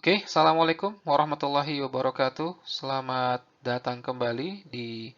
Oke, Assalamualaikum warahmatullahi wabarakatuh. Selamat datang kembali di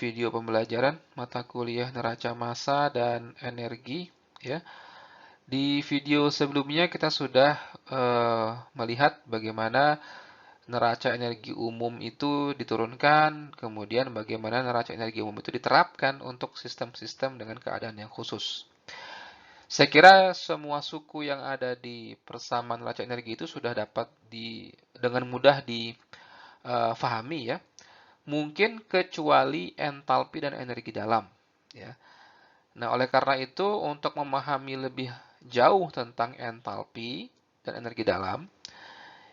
video pembelajaran mata kuliah neraca massa dan energi. Ya, di video sebelumnya kita sudah melihat bagaimana neraca energi umum itu diturunkan, kemudian bagaimana neraca energi umum itu diterapkan untuk sistem-sistem dengan keadaan yang khusus. Saya kira semua suku yang ada di persamaan neraca energi itu sudah dapat dengan mudah difahami ya. Mungkin kecuali entalpi dan energi dalam ya. Nah, oleh karena itu untuk memahami lebih jauh tentang entalpi dan energi dalam,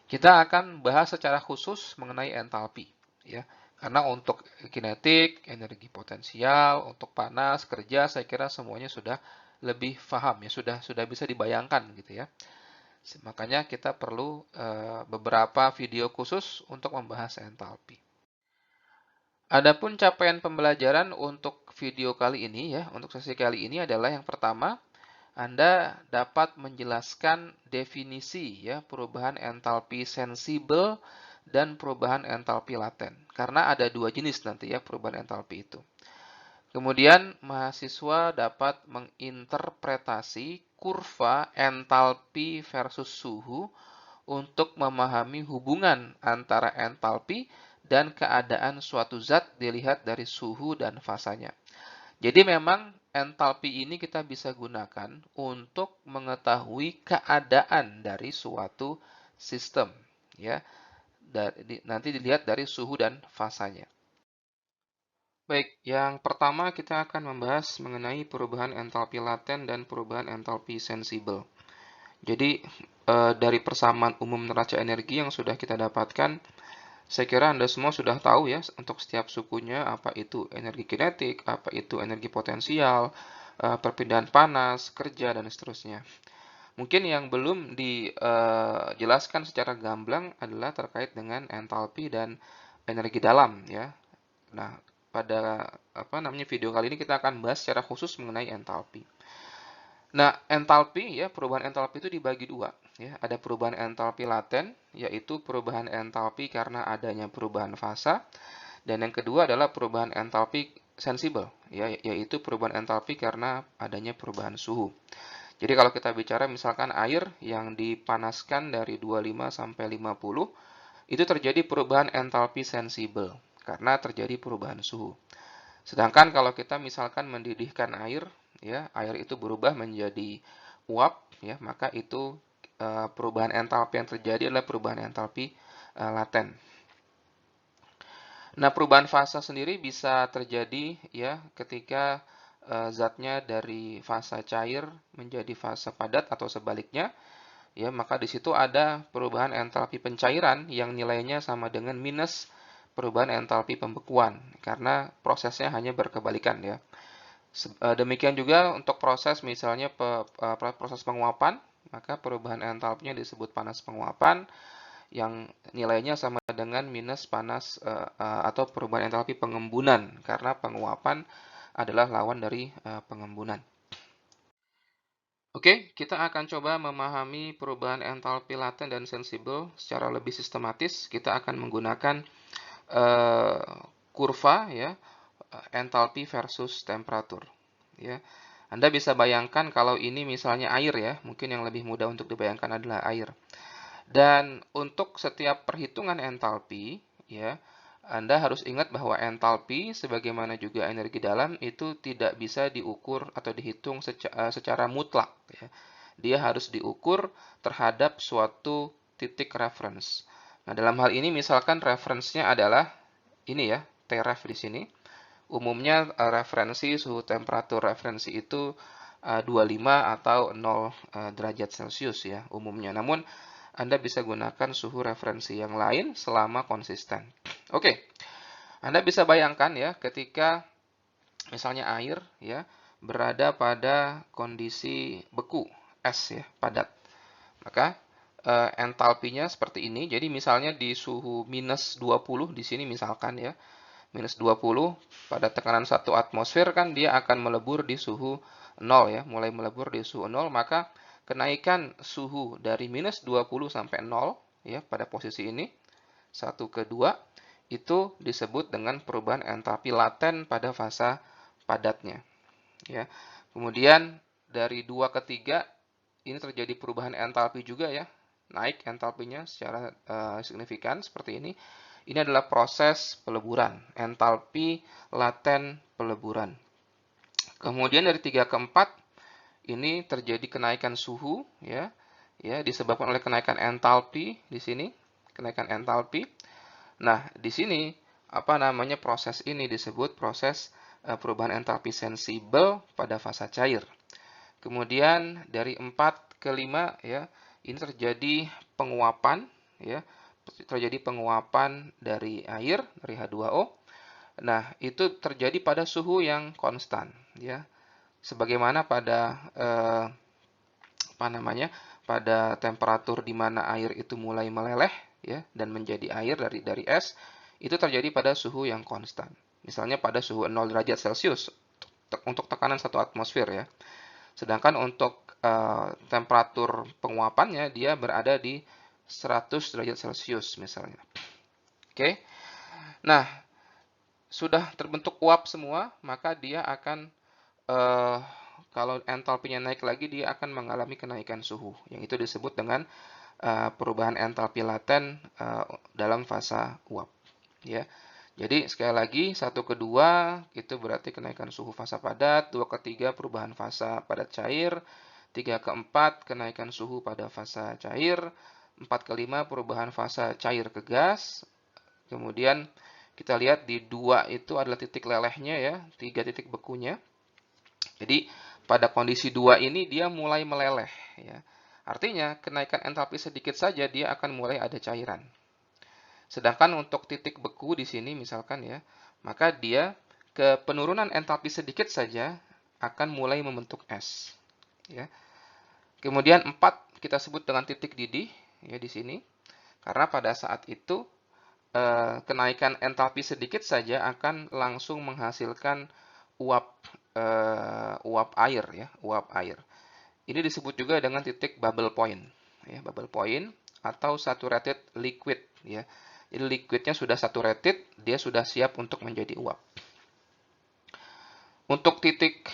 kita akan bahas secara khusus mengenai entalpi ya. Karena untuk kinetik, energi potensial, untuk panas, kerja, saya kira semuanya sudah lebih paham ya, sudah bisa dibayangkan gitu ya. Makanya kita perlu beberapa video khusus untuk membahas entalpi. Adapun capaian pembelajaran untuk video kali ini ya, untuk sesi kali ini adalah yang pertama, Anda dapat menjelaskan definisi ya perubahan entalpi sensibel dan perubahan entalpi laten. Karena ada dua jenis nanti ya perubahan entalpi itu. Kemudian mahasiswa dapat menginterpretasi kurva entalpi versus suhu untuk memahami hubungan antara entalpi dan keadaan suatu zat dilihat dari suhu dan fasanya. Jadi memang entalpi ini kita bisa gunakan untuk mengetahui keadaan dari suatu sistem, ya. Nanti dilihat dari suhu dan fasanya. Baik, yang pertama kita akan membahas mengenai perubahan entalpi laten dan perubahan entalpi sensibel. Jadi dari persamaan umum neraca energi yang sudah kita dapatkan, saya kira Anda semua sudah tahu ya untuk setiap sukunya apa itu energi kinetik, apa itu energi potensial, perpindahan panas, kerja, dan seterusnya. Mungkin yang belum dijelaskan secara gamblang adalah terkait dengan entalpi dan energi dalam ya. Nah, pada video kali ini kita akan bahas secara khusus mengenai entalpi. Nah, entalpi ya, perubahan entalpi itu dibagi dua ya. Ada perubahan entalpi laten, yaitu perubahan entalpi karena adanya perubahan fasa, dan yang kedua adalah perubahan entalpi sensibel ya, yaitu perubahan entalpi karena adanya perubahan suhu. Jadi kalau kita bicara misalkan air yang dipanaskan dari 25 sampai 50, itu terjadi perubahan entalpi sensibel karena terjadi perubahan suhu. Sedangkan kalau kita misalkan mendidihkan air, ya, air itu berubah menjadi uap, ya, maka itu perubahan entalpi yang terjadi adalah perubahan entalpi laten. Nah, perubahan fasa sendiri bisa terjadi ya ketika zatnya dari fasa cair menjadi fasa padat atau sebaliknya, ya, maka di situ ada perubahan entalpi pencairan yang nilainya sama dengan minus perubahan entalpi pembekuan karena prosesnya hanya berkebalikan ya. Demikian juga untuk proses misalnya proses penguapan, maka perubahan entalpinya disebut panas penguapan yang nilainya sama dengan minus panas atau perubahan entalpi pengembunan karena penguapan adalah lawan dari pengembunan. Oke, kita akan coba memahami perubahan entalpi laten dan sensibel secara lebih sistematis. Kita akan menggunakan kurva ya, entalpi versus temperatur. Ya, Anda bisa bayangkan kalau ini misalnya air ya, mungkin yang lebih mudah untuk dibayangkan adalah air. Dan untuk setiap perhitungan entalpi, ya, Anda harus ingat bahwa entalpi, sebagaimana juga energi dalam, itu tidak bisa diukur atau dihitung secara mutlak. Ya. Dia harus diukur terhadap suatu titik reference. Nah, dalam hal ini misalkan referensinya adalah ini ya, Tref di sini. Umumnya referensi suhu temperatur referensi itu 25 atau 0 derajat Celcius ya umumnya. Namun Anda bisa gunakan suhu referensi yang lain selama konsisten. Oke. Anda bisa bayangkan ya ketika misalnya air ya berada pada kondisi beku, es ya, padat. Maka entalpinya seperti ini. Jadi misalnya di suhu minus 20 di sini misalkan ya, minus 20 pada tekanan 1 atmosfer kan dia akan melebur di suhu 0 ya, mulai melebur di suhu 0, maka kenaikan suhu dari minus 20 sampai 0 ya pada posisi ini, 1 ke 2, itu disebut dengan perubahan entalpi laten pada fasa padatnya, ya. Kemudian dari 2 ke 3 ini terjadi perubahan entalpi juga ya, naik entalpinya secara signifikan seperti ini. Ini adalah proses peleburan, entalpi laten peleburan. Kemudian dari 3 ke 4 ini terjadi kenaikan suhu ya, disebabkan oleh kenaikan entalpi di sini, kenaikan entalpi. Nah, di sini apa namanya proses ini disebut proses perubahan entalpi sensibel pada fasa cair. Kemudian dari 4 ke 5 ya, ini terjadi penguapan ya, terjadi penguapan dari air dari H2O. Nah, itu terjadi pada suhu yang konstan ya. Sebagaimana pada apa namanya? Pada temperatur di mana air itu mulai meleleh ya dan menjadi air dari es, itu terjadi pada suhu yang konstan. Misalnya pada suhu 0 derajat Celcius untuk tekanan 1 atmosfer ya. Sedangkan untuk temperatur penguapannya dia berada di 100 derajat Celcius misalnya. Oke. Nah, sudah terbentuk uap semua, maka dia akan eh, kalau entalpinya naik lagi dia akan mengalami kenaikan suhu, yang itu disebut dengan perubahan entalpi laten dalam fasa uap. Ya, jadi sekali lagi 1 ke 2 itu berarti kenaikan suhu fasa padat, 2 ke 3 perubahan fasa padat cair, 3 ke 4 kenaikan suhu pada fasa cair, 4 ke 5 perubahan fasa cair ke gas. Kemudian kita lihat di 2 itu adalah titik lelehnya ya, 3 titik bekunya. Jadi pada kondisi 2 ini dia mulai meleleh ya. Artinya kenaikan entalpi sedikit saja dia akan mulai ada cairan. Sedangkan untuk titik beku di sini misalkan ya, maka dia ke penurunan entalpi sedikit saja akan mulai membentuk es ya. Kemudian 4 kita sebut dengan titik didih ya di sini. Karena pada saat itu kenaikan entalpi sedikit saja akan langsung menghasilkan uap uap air ya, uap air. Ini disebut juga dengan titik bubble point ya, bubble point atau saturated liquid ya. Jadi liquidnya sudah saturated, dia sudah siap untuk menjadi uap. Untuk titik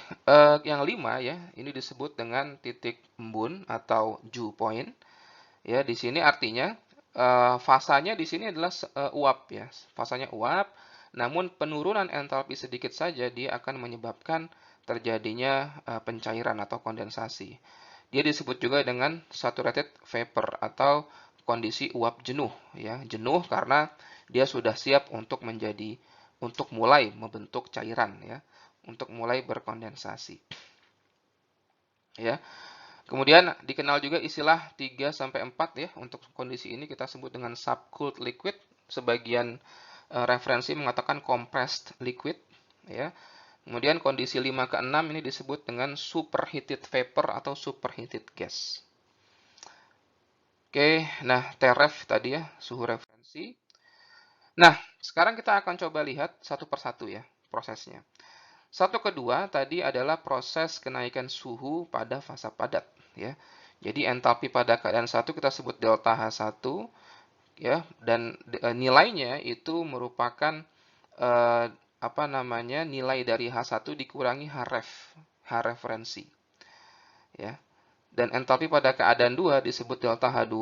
yang 5 ya, ini disebut dengan titik embun atau dew point. Ya, di sini artinya fasanya di sini adalah uap ya, fasanya uap. Namun penurunan entalpi sedikit saja dia akan menyebabkan terjadinya pencairan atau kondensasi. Dia disebut juga dengan saturated vapor atau kondisi uap jenuh ya, jenuh karena dia sudah siap untuk mulai membentuk cairan ya, untuk mulai berkondensasi. Ya. Kemudian dikenal juga istilah 3 sampai 4 ya. Untuk kondisi ini kita sebut dengan subcooled liquid. Sebagian referensi mengatakan compressed liquid ya. Kemudian kondisi 5 ke 6 ini disebut dengan superheated vapor atau superheated gas. Oke, nah Tref tadi ya, suhu referensi. Nah, sekarang kita akan coba lihat satu persatu ya prosesnya. 1 ke 2 tadi adalah proses kenaikan suhu pada fasa padat ya. Jadi entalpi pada keadaan 1 kita sebut delta H1 ya, dan nilainya itu merupakan apa namanya? Nilai dari H1 dikurangi Href, H referensi ya. Dan entalpi pada keadaan 2 disebut delta H2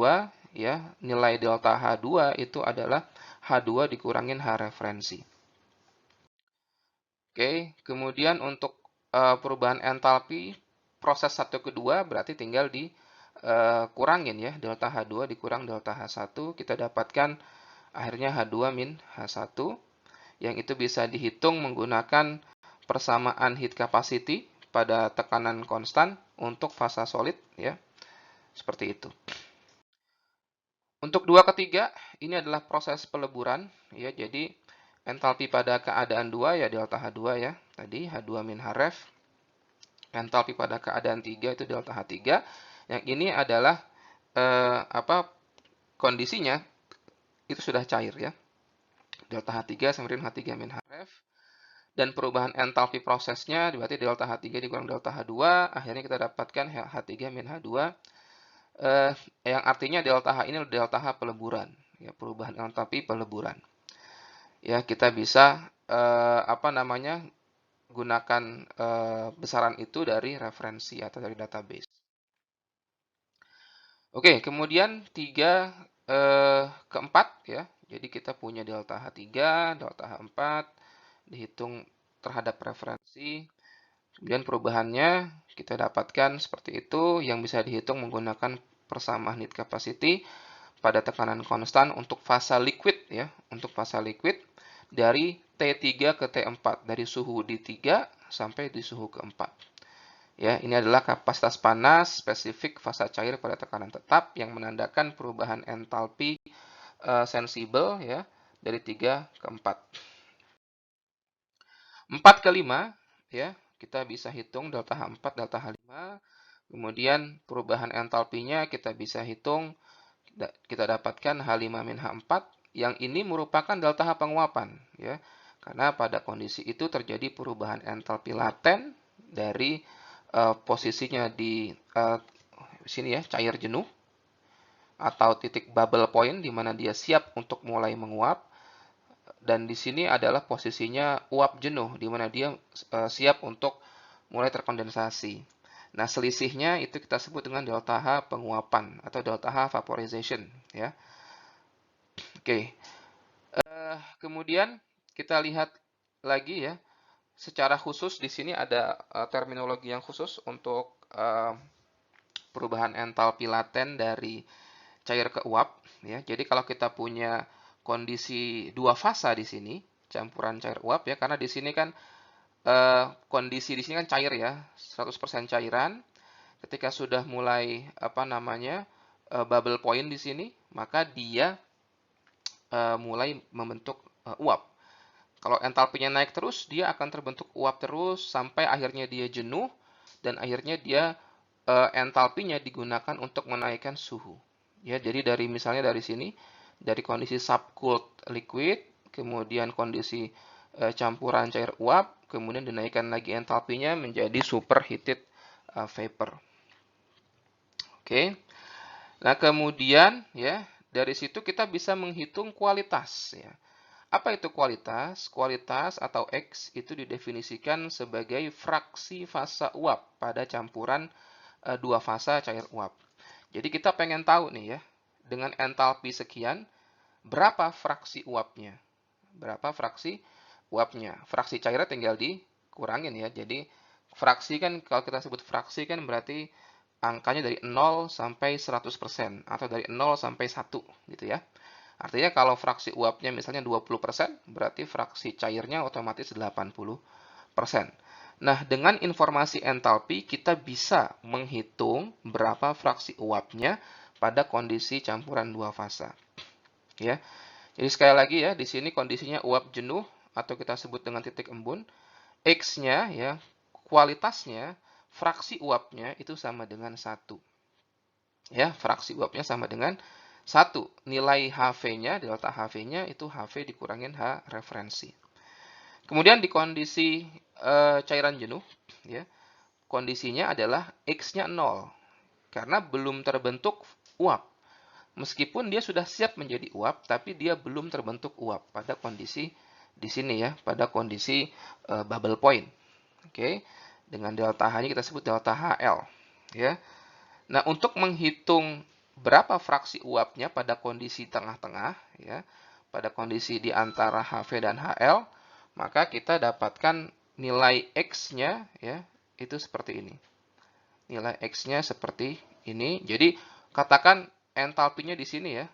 ya. Nilai delta H2 itu adalah H2 dikurangin H referensi. Oke, kemudian untuk perubahan entalpi proses 1 ke 2 berarti tinggal dikurangin ya, delta H2 dikurang delta H1, kita dapatkan akhirnya H2 min H1, yang itu bisa dihitung menggunakan persamaan heat capacity pada tekanan konstan untuk fasa solid ya, seperti itu. Untuk 2 ke 3 ini adalah proses peleburan ya, jadi entalpi pada keadaan 2 ya delta H2 ya. Tadi H2 min Href. Entalpi pada keadaan 3 itu delta H3. Yang ini adalah kondisinya itu sudah cair ya. Delta H3 sama dengan H3 min Href. Dan perubahan entalpi prosesnya berarti delta H3 dikurang delta H2, akhirnya kita dapatkan H3 min H2. yang artinya delta H ini delta H peleburan, ya, perubahan entalpi peleburan. Ya, kita bisa apa namanya, gunakan besaran itu dari referensi atau dari database. Oke, kemudian keempat ya. Jadi kita punya delta H3, delta H4 dihitung terhadap referensi. Kemudian perubahannya kita dapatkan seperti itu yang bisa dihitung menggunakan persamaan heat capacity pada tekanan konstan untuk fasa liquid ya, untuk fasa liquid dari T3 ke T4, dari suhu di 3 sampai di suhu keempat. Ya, ini adalah kapasitas panas spesifik fasa cair pada tekanan tetap yang menandakan perubahan entalpi sensibel ya dari 3 ke 4. 4 ke 5 ya, kita bisa hitung delta H4, delta H5. Kemudian perubahan entalpinya kita bisa hitung, kita dapatkan H5-H4 yang ini merupakan delta H penguapan ya. Karena pada kondisi itu terjadi perubahan entalpi laten dari posisinya di sini ya, cair jenuh atau titik bubble point di mana dia siap untuk mulai menguap, dan di sini adalah posisinya uap jenuh di mana dia siap untuk mulai terkondensasi. Nah, selisihnya itu kita sebut dengan delta H penguapan atau delta H vaporization ya. Oke. Kemudian kita lihat lagi ya, secara khusus di sini ada terminologi yang khusus untuk perubahan entalpi laten dari cair ke uap ya. Jadi kalau kita punya kondisi dua fasa di sini, campuran cair uap ya, karena di sini kan kondisi di sini kan cair ya, 100% cairan. Ketika sudah mulai apa namanya bubble point di sini, maka dia mulai membentuk uap. Kalau entalpinya naik terus, dia akan terbentuk uap terus sampai akhirnya dia jenuh dan akhirnya dia entalpinya digunakan untuk menaikkan suhu. Ya, jadi dari misalnya dari sini, dari kondisi subcooled liquid, kemudian kondisi campuran cair uap, kemudian dinaikkan lagi entalpinya menjadi superheated vapor. Oke. Nah, kemudian ya, dari situ kita bisa menghitung kualitas ya. Apa itu kualitas? Kualitas atau X itu didefinisikan sebagai fraksi fasa uap pada campuran dua fasa cair uap. Jadi kita pengen tahu nih ya, dengan entalpi sekian, berapa fraksi uapnya? Berapa fraksi uapnya? Fraksi cairnya tinggal dikurangin ya. Jadi fraksi kan, kalau kita sebut fraksi kan berarti angkanya dari 0 sampai 100% atau dari 0 sampai 1 gitu ya. Artinya kalau fraksi uapnya misalnya 20%, berarti fraksi cairnya otomatis 80%. Nah, dengan informasi entalpi kita bisa menghitung berapa fraksi uapnya pada kondisi campuran dua fasa. Ya. Jadi sekali lagi ya, di sini kondisinya uap jenuh atau kita sebut dengan titik embun. X-nya ya, kualitasnya, fraksi uapnya itu sama dengan 1. Ya, fraksi uapnya sama dengan 1. Nilai HV-nya, delta HV-nya itu HV dikurangin H referensi. Kemudian di kondisi cairan jenuh, ya, kondisinya adalah X-nya 0. Karena belum terbentuk uap. Meskipun dia sudah siap menjadi uap, tapi dia belum terbentuk uap pada kondisi di sini ya, pada kondisi bubble point. Oke. Dengan delta H-nya kita sebut delta HL, ya. Nah, untuk menghitung berapa fraksi uapnya pada kondisi tengah-tengah, ya, pada kondisi di antara HV dan HL, maka kita dapatkan nilai X-nya, ya, itu seperti ini. Nilai X-nya seperti ini. Jadi, katakan entalpinya di sini ya.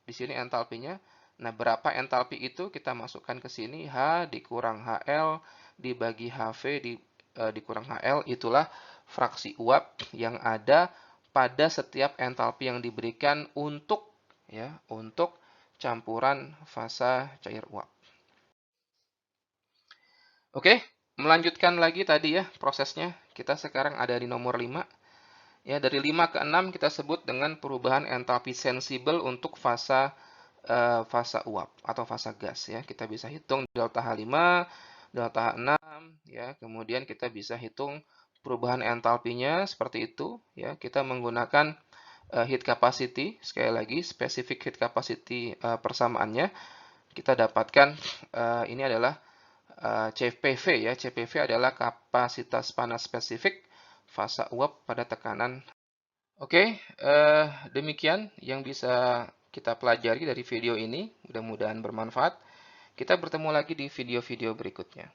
Di sini entalpinya. Nah, berapa entalpi itu kita masukkan ke sini. H dikurang HL dibagi HV dikurang HL. Itulah fraksi uap yang ada pada setiap entalpi yang diberikan untuk ya, untuk campuran fasa cair uap. Oke, melanjutkan lagi tadi ya prosesnya. Kita sekarang ada di nomor 5. Ya, dari 5 ke 6 kita sebut dengan perubahan entalpi sensibel untuk fasa uap atau fasa gas ya. Kita bisa hitung delta H5, delta H6 ya. Kemudian kita bisa hitung perubahan entalpinya seperti itu ya. Kita menggunakan heat capacity, sekali lagi specific heat capacity persamaannya, kita dapatkan ini adalah CPV ya. CPV adalah kapasitas panas spesifik fasa uap pada tekanan. Oke, demikian yang bisa kita pelajari dari video ini. Mudah-mudahan bermanfaat. Kita bertemu lagi di video-video berikutnya.